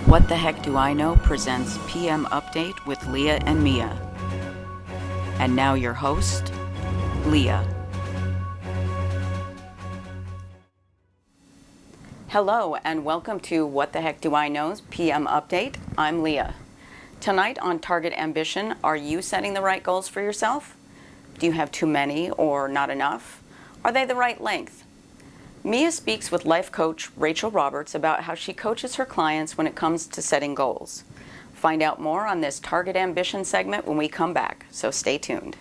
What the Heck Do I Know presents PM Update with Leah and Mia. And now your host, Leah. Hello and welcome to What the Heck Do I Know's PM Update. I'm Leah. Tonight on Target Ambition, are you setting the right goals for yourself? Do you have too many or not enough? Are they the right length? Mia speaks with life coach Rachel Roberts about how she coaches her clients when it comes to setting goals. Find out more on this Target Ambition segment when we come back, so stay tuned.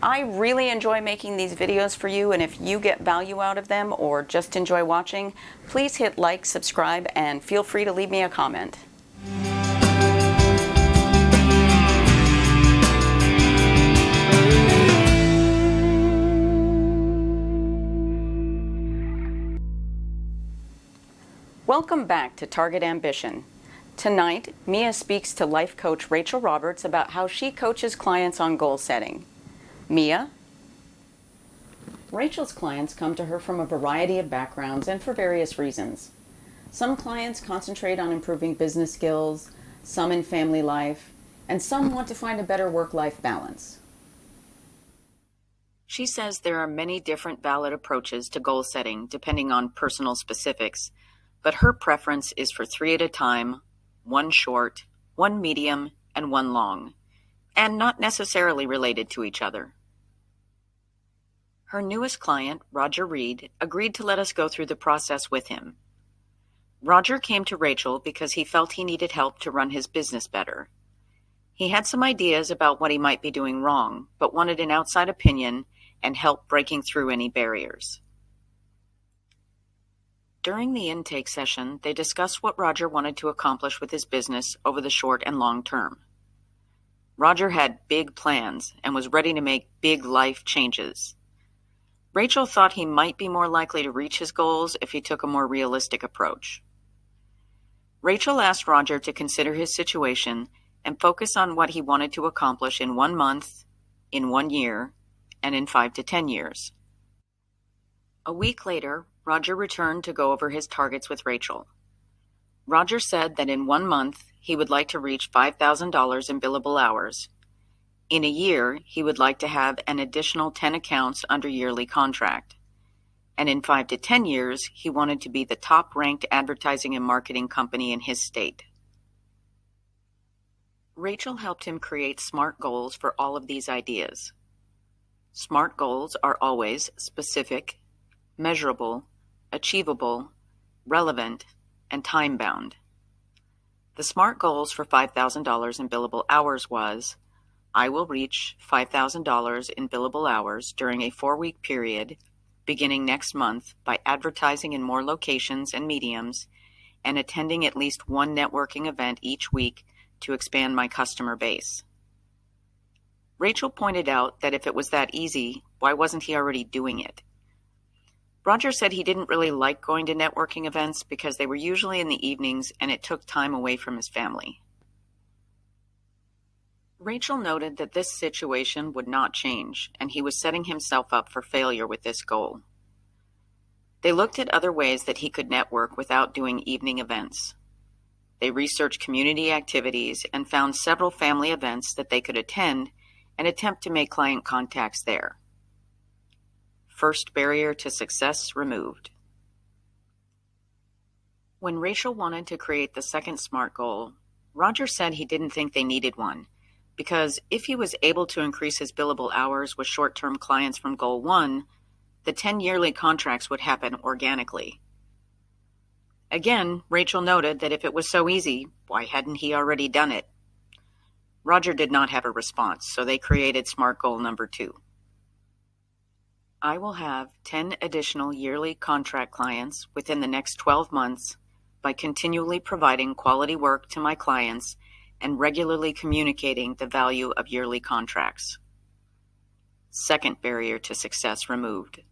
I really enjoy making these videos for you, and if you get value out of them or just enjoy watching, please hit like, subscribe, and feel free to leave me a comment. Welcome back to Target Ambition. Tonight, Mia speaks to life coach Rachel Roberts about how she coaches clients on goal setting. Mia? Rachel's clients come to her from a variety of backgrounds and for various reasons. Some clients concentrate on improving business skills, some in family life, and some want to find a better work-life balance. She says there are many different valid approaches to goal setting depending on personal specifics, but her preference is for 3 at a time, 1 short, 1 medium, and 1 long, and not necessarily related to each other. Her newest client, Roger Reed, agreed to let us go through the process with him. Roger came to Rachel because he felt he needed help to run his business better. He had some ideas about what he might be doing wrong, but wanted an outside opinion and help breaking through any barriers. During the intake session, they discussed what Roger wanted to accomplish with his business over the short and long term. Roger had big plans and was ready to make big life changes. Rachel thought he might be more likely to reach his goals if he took a more realistic approach. Rachel asked Roger to consider his situation and focus on what he wanted to accomplish in 1 month, in 1 year, and in 5 to 10 years. A week later, Roger returned to go over his targets with Rachel. Roger said that in 1 month, he would like to reach $5,000 in billable hours. In a year, he would like to have an additional 10 accounts under yearly contract. And in 5 to 10 years, he wanted to be the top-ranked advertising and marketing company in his state. Rachel helped him create SMART goals for all of these ideas. SMART goals are always specific, measurable, achievable, relevant, and time-bound. The SMART goals for $5,000 in billable hours was, I will reach $5,000 in billable hours during a 4-week period beginning next month by advertising in more locations and mediums and attending at least 1 networking event each week to expand my customer base. Rachel pointed out that if it was that easy, why wasn't he already doing it? Roger said he didn't really like going to networking events because they were usually in the evenings and it took time away from his family. Rachel noted that this situation would not change, and he was setting himself up for failure with this goal. They looked at other ways that he could network without doing evening events. They researched community activities and found several family events that they could attend and attempt to make client contacts there. First barrier to success removed. When Rachel wanted to create the second SMART goal, Roger said he didn't think they needed one, because if he was able to increase his billable hours with short-term clients from Goal 1, the 10 yearly contracts would happen organically. Again, Rachel noted that if it was so easy, why hadn't he already done it? Roger did not have a response, so they created SMART Goal number 2. I will have 10 additional yearly contract clients within the next 12 months by continually providing quality work to my clients and regularly communicating the value of yearly contracts. Second barrier to success removed.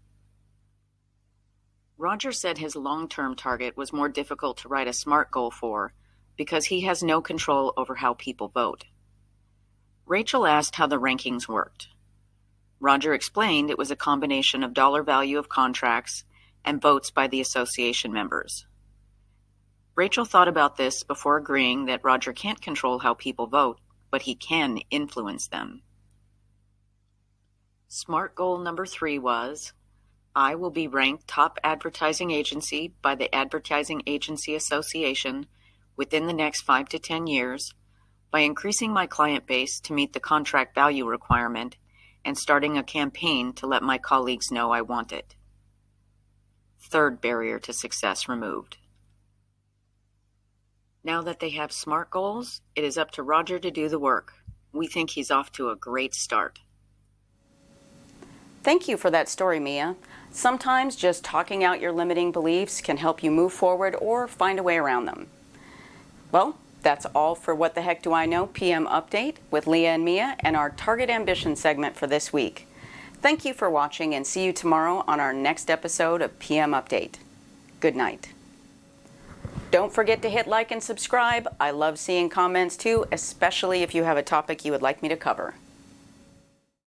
Roger said his long-term target was more difficult to write a SMART goal for because he has no control over how people vote. Rachel asked how the rankings worked. Roger explained it was a combination of dollar value of contracts and votes by the association members. Rachel thought about this before agreeing that Roger can't control how people vote, but he can influence them. SMART goal number 3 was, I will be ranked top advertising agency by the Advertising Agency Association within the next 5 to 10 years by increasing my client base to meet the contract value requirement and starting a campaign to let my colleagues know I want it. Third barrier to success removed. Now that they have SMART goals, it is up to Roger to do the work. We think he's off to a great start. Thank you for that story, Mia. Sometimes just talking out your limiting beliefs can help you move forward or find a way around them. Well, that's all for What the Heck Do I Know PM Update with Leah and Mia and our Target Ambition segment for this week. Thank you for watching and see you tomorrow on our next episode of PM Update. Good night. Don't forget to hit like and subscribe. I love seeing comments too, especially if you have a topic you would like me to cover.